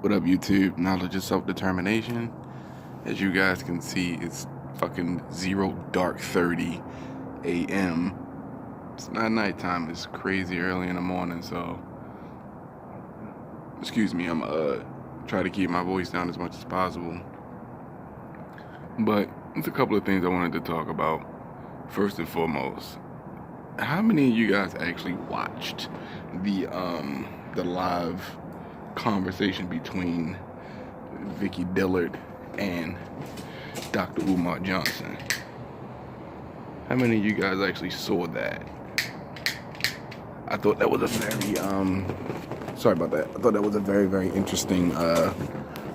What up, YouTube? Knowledge of self-determination. As you guys can see, it's fucking 0:30 a.m. It's not nighttime. It's crazy early in the morning. So, excuse me. I'm try to keep my voice down as much as possible. But there's a couple of things I wanted to talk about. First and foremost, how many of you guys actually watched the live conversation between Vikki Dillard and Dr. Umar Johnson? How many of you guys actually saw that? I thought that was a very sorry about that. I thought that was a very, very interesting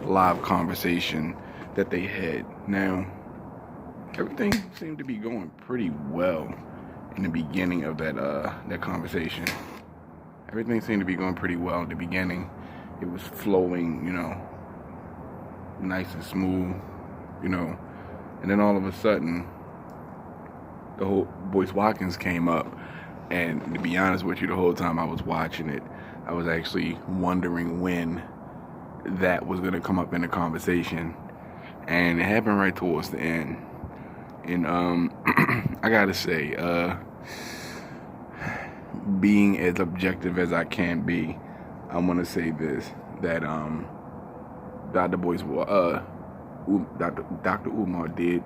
live conversation that they had. Now, everything seemed to be going pretty well in the beginning of that conversation. Everything seemed to be going pretty well in the beginning. It was flowing, nice and smooth, and then all of a sudden, the whole Boyce Watkins came up, and to be honest with you, the whole time I was watching it, I was actually wondering when that was going to come up in the conversation, and it happened right towards the end. And I gotta say, being as objective as I can be, I want to say this, that Dr. Umar did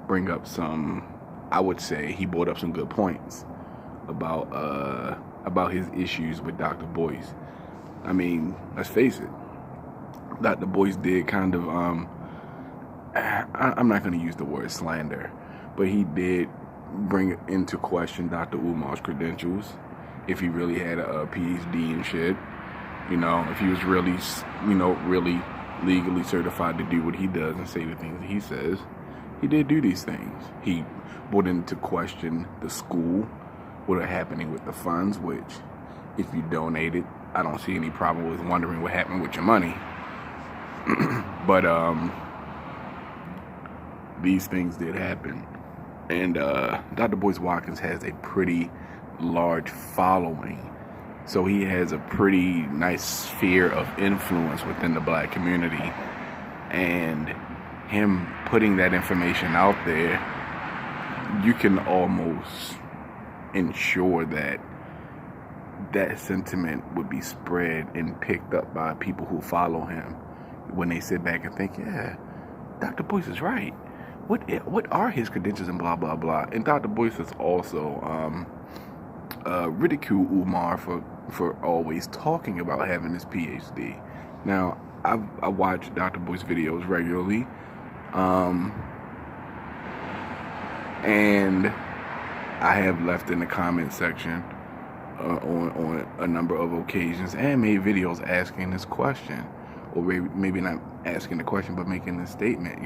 bring up some, I would say he brought up some good points about his issues with Dr. Boyce. I mean, let's face it, Dr. Boyce did kind of, I'm not going to use the word slander, but he did bring into question Dr. Umar's credentials, if he really had a PhD and shit. If he was really, really legally certified to do what he does and say the things that he says, he did do these things. He brought into question the school, what are happening with the funds, which, if you donate it, I don't see any problem with wondering what happened with your money. But these things did happen. And Dr. Boyce Watkins has a pretty large following. So he has a pretty nice sphere of influence within the black community. And him putting that information out there, you can almost ensure that that sentiment would be spread and picked up by people who follow him when they sit back and think, yeah, Dr. Boyce is right. What are his credentials and blah, blah, blah. And Dr. Boyce has also ridiculed Umar for always talking about having his PhD. Now, I watch Dr. Boyce videos regularly, and I have left in the comment section on a number of occasions and made videos asking this question, or maybe not asking the question, but making a statement,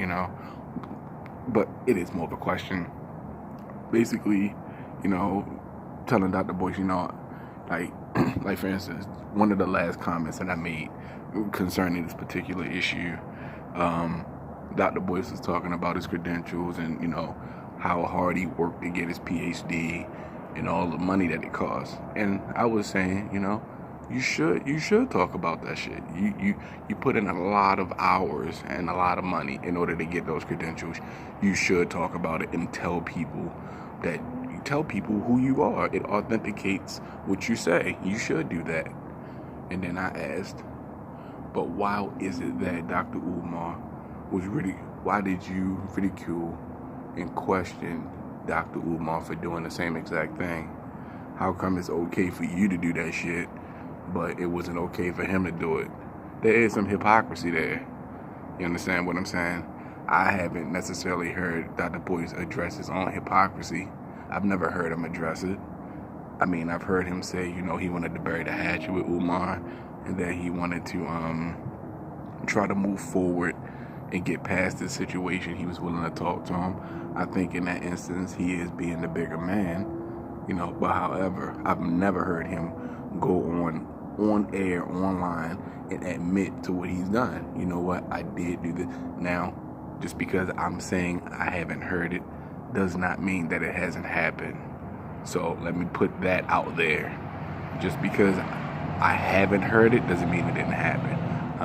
But it is more of a question. Basically, telling Dr. Boyce, like for instance, one of the last comments that I made concerning this particular issue, Dr. Boyce was talking about his credentials and, how hard he worked to get his PhD and all the money that it costs. And I was saying, you should talk about that shit. You put in a lot of hours and a lot of money in order to get those credentials. You should talk about it and tell people who you are. It authenticates what you say. You should do that. And then I asked, but why is it that Dr. Umar why did you ridicule and question Dr. Umar for doing the same exact thing? How come it's okay for you to do that shit, but it wasn't okay for him to do it? There is some hypocrisy there. You understand what I'm saying? I haven't necessarily heard Dr. Boyce address his own hypocrisy. I've never heard him address it. I mean, I've heard him say, he wanted to bury the hatchet with Umar, and that he wanted to try to move forward and get past this situation. He was willing to talk to him. I think in that instance, he is being the bigger man, But however, I've never heard him go on air, online, and admit to what he's done. You know what? I did do this. Now, just because I'm saying I haven't heard it does not mean that it hasn't happened. So let me put that out there. Just because I haven't heard it doesn't mean it didn't happen.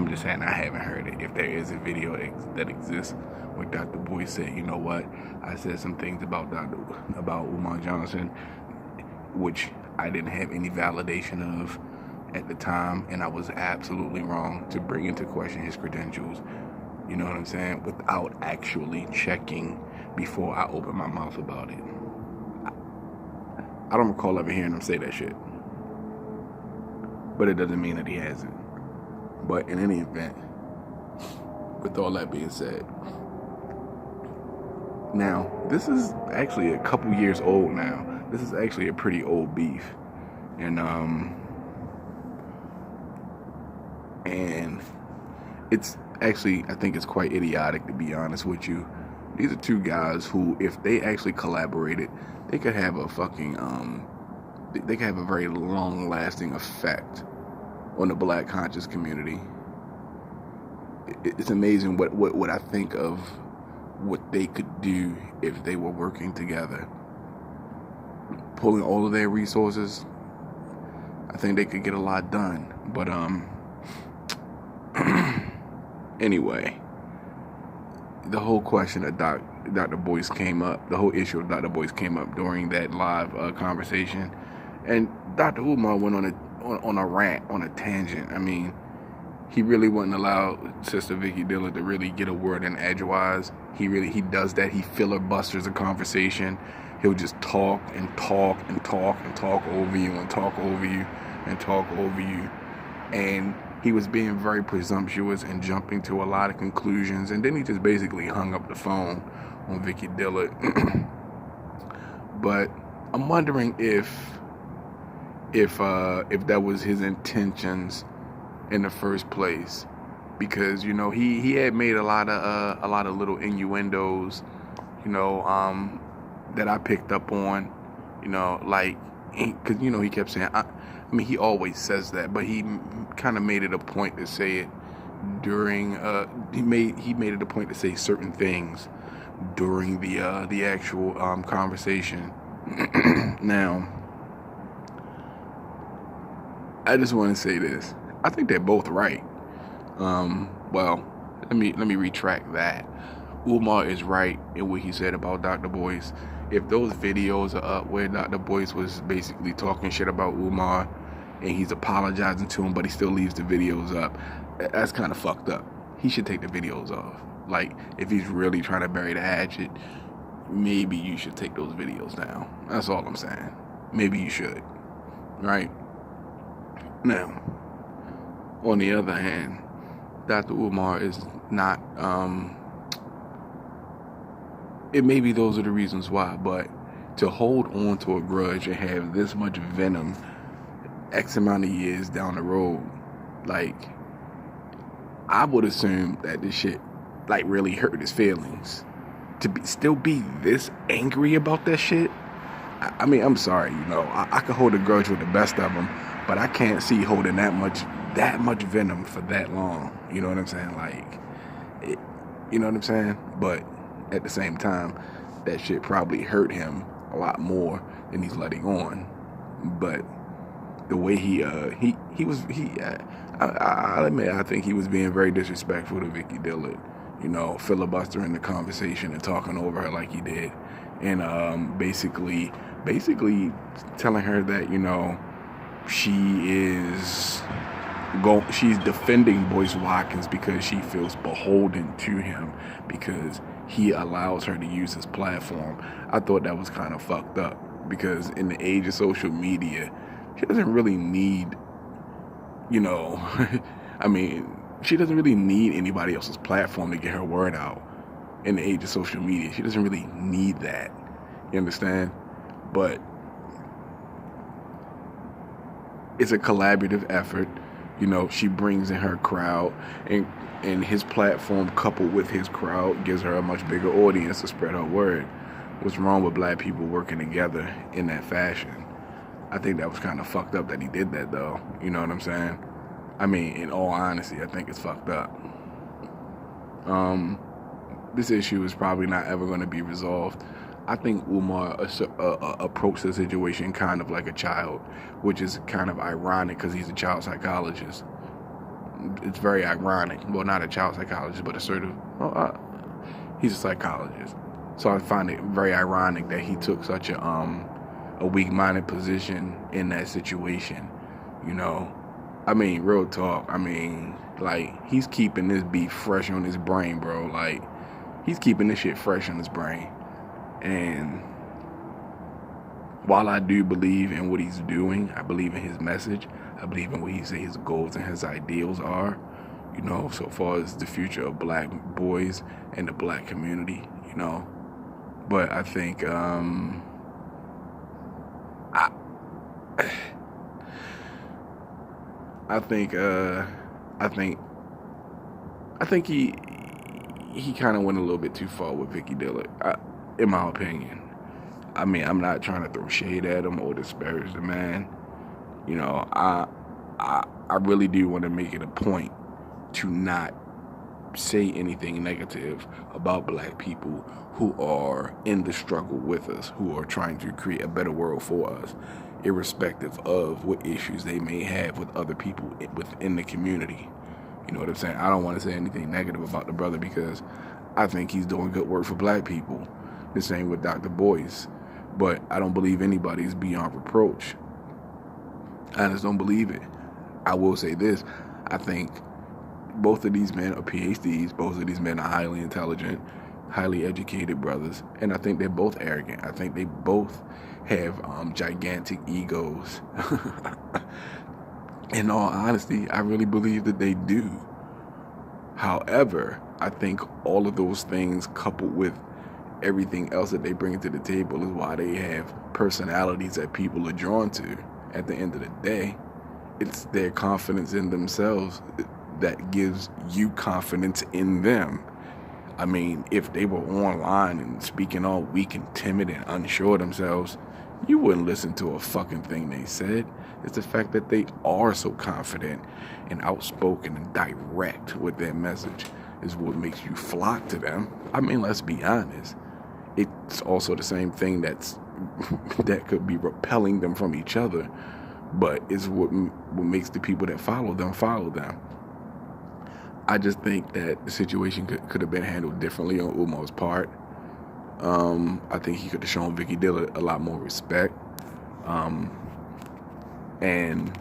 I'm just saying I haven't heard it. If there is a video that exists where Dr. Boyce said, you know what, I said some things about Umar Johnson, which I didn't have any validation of at the time, and I was absolutely wrong to bring into question his credentials, you know what I'm saying, without actually checking before I open my mouth about it. I don't recall ever hearing him say that shit. But it doesn't mean that he hasn't. But in any event, with all that being said, now, this is actually a couple years old now. This is actually a pretty old beef. And it's actually, I think it's quite idiotic, to be honest with you. These are two guys who, if they actually collaborated, they could have a fucking, they could have a very long-lasting effect on the black conscious community. It's amazing what I think of what they could do if they were working together. Pulling all of their resources, I think they could get a lot done. But, anyway, the whole question of Dr. Boyce came up, the whole issue of Dr. Boyce came up during that live conversation. And Dr. Umar went on a rant, on a tangent. I mean, he really wouldn't allow Sister Vikki Dillard to really get a word in edgewise. He does that. He filibusters a conversation. He'll just talk and talk and talk and talk over you and talk over you and talk over you. And he was being very presumptuous and jumping to a lot of conclusions. And then he just basically hung up the phone on Vikki Dillard. But I'm wondering if that was his intentions in the first place, because, you know, he had made a lot of little innuendos, you know, that I picked up on, you know, like, because, you know, he kept saying, I mean, he always says that, but he kind of made it a point to say it during, he made it a point to say certain things during the actual conversation. Now, I just want to say this. I think they're both right. Well, let me retract that. Umar is right in what he said about Dr. Boyce. If those videos are up where Dr. Boyce was basically talking shit about Umar and he's apologizing to him, but he still leaves the videos up, that's kind of fucked up. He should take the videos off. Like, if he's really trying to bury the hatchet, maybe you should take those videos down. That's all I'm saying. Maybe you should. Right? Now, on the other hand, Dr. Umar is not, it maybe those are the reasons why, but to hold on to a grudge and have this much venom X amount of years down the road, like, I would assume that this shit, like, really hurt his feelings. To still be this angry about that shit, I mean, I'm sorry, you know, I could hold a grudge with the best of them, but I can't see holding that much venom for that long. You know what I'm saying? Like, you know what I'm saying? But at the same time, that shit probably hurt him a lot more than he's letting on. But the way I admit, I think he was being very disrespectful to Vikki Dillard. You know, filibustering the conversation and talking over her like he did, and basically telling her that, you know, she's defending Boyce Watkins because she feels beholden to him because he allows her to use his platform. I thought that was kind of fucked up, because in the age of social media, she doesn't really need, you know, I mean, she doesn't really need anybody else's platform to get her word out. In the age of social media, she doesn't really need that. You understand? But it's a collaborative effort. You know, she brings in her crowd, and his platform coupled with his crowd gives her a much bigger audience to spread her word. What's wrong with black people working together in that fashion? I think that was kind of fucked up that he did that, though. You know what I'm saying? I mean, in all honesty, I think it's fucked up. This issue is probably not ever going to be resolved. I think Umar approached the situation kind of like a child, which is kind of ironic because he's a child psychologist. it's very ironic. Well, not a child psychologist, but he's a psychologist. So I find it very ironic that he took such a weak-minded position in that situation. You know, I mean, real talk. I mean, like, he's keeping this beef fresh on his brain, bro. Like, he's keeping this shit fresh on his brain. And while I do believe in what he's doing, I believe in his message, I believe in what he says his goals and his ideals are, you know, so far as the future of black boys and the black community, you know. But I think I think he kind of went a little bit too far with Vikki Dillard, in my opinion. I mean, I'm not trying to throw shade at him or disparage the man. You know, I really do want to make it a point to not say anything negative about black people who are in the struggle with us, who are trying to create a better world for us, irrespective of what issues they may have with other people within the community. You know what I'm saying? I don't want to say anything negative about the brother because I think he's doing good work for black people. The same with Dr. Boyce. But I don't believe anybody is beyond reproach. I just don't believe it. I will say this. I think both of these men are PhDs. Both of these men are highly intelligent, highly educated brothers. And I think they're both arrogant. I think they both have gigantic egos. In all honesty, I really believe that they do. However, I think all of those things coupled with everything else that they bring to the table is why they have personalities that people are drawn to. At the end of the day, it's their confidence in themselves that gives you confidence in them. I mean, if they were online and speaking all weak and timid and unsure of themselves, you wouldn't listen to a fucking thing they said. It's the fact that they are so confident and outspoken and direct with their message is what makes you flock to them. I mean, let's be honest. It's also the same thing that could be repelling them from each other, but it's what makes the people that follow them. I just think that the situation could have been handled differently on Umar's part. I think he could have shown Vikki Dillard a lot more respect. And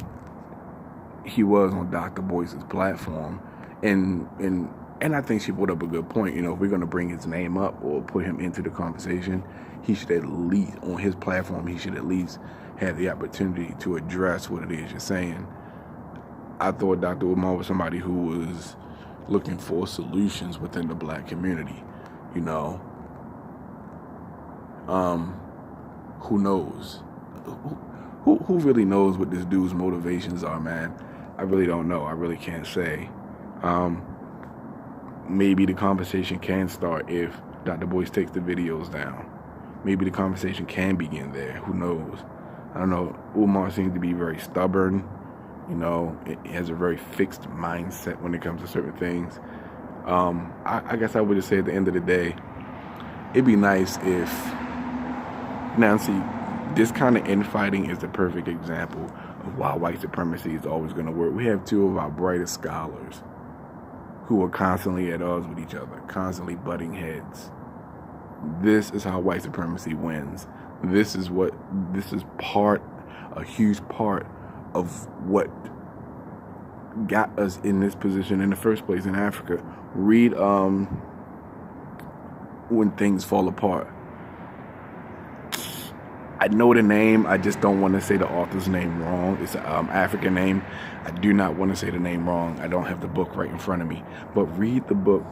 he was on Dr. Boyce's platform, and I think she brought up a good point. You know, if we're going to bring his name up or put him into the conversation, he should at least, on his platform, he should at least have the opportunity to address what it is you're saying. I thought Dr. Umar was somebody who was looking for solutions within the black community. You know, who knows? Who really knows what this dude's motivations are, man? I really don't know. I really can't say. Maybe the conversation can start if Dr. Boyce takes the videos down. Maybe the conversation can begin there. Who knows? I don't know. Umar seems to be very stubborn. You know, he has a very fixed mindset when it comes to certain things. I guess I would just say at the end of the day, it'd be nice if... Now, see, this kind of infighting is the perfect example of why white supremacy is always going to work. We have two of our brightest scholars who are constantly at odds with each other, constantly butting heads. This is how white supremacy wins. This is a huge part of what got us in this position in the first place in Africa. Read When Things Fall Apart. I know the name, I just don't want to say the author's name wrong. It's an African name. I do not want to say the name wrong. I don't have the book right in front of me. But read the book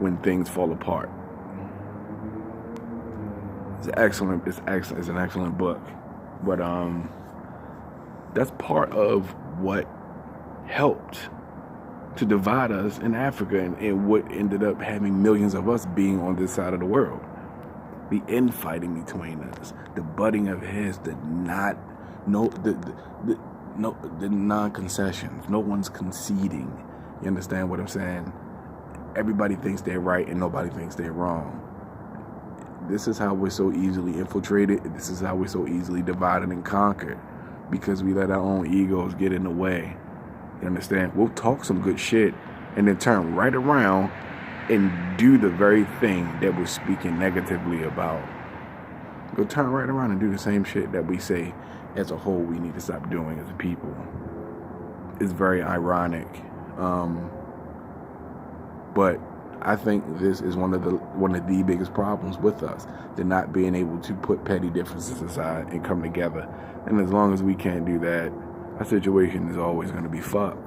When Things Fall Apart. It's excellent. It's an excellent book. But that's part of what helped to divide us in Africa and what ended up having millions of us being on this side of the world. The infighting between us, the butting of heads, the non-concessions. No one's conceding. You understand what I'm saying? Everybody thinks they're right and nobody thinks they're wrong. This is how we're so easily infiltrated. This is how we're so easily divided and conquered, because we let our own egos get in the way. You understand? We'll talk some good shit and then turn right around and do the very thing that we're speaking negatively about. We'll turn right around and do the same shit that we say as a whole we need to stop doing as a people. It's very ironic. But I think this is one of the biggest problems with us. They're not being able to put petty differences aside and come together. And as long as we can't do that, our situation is always going to be fucked.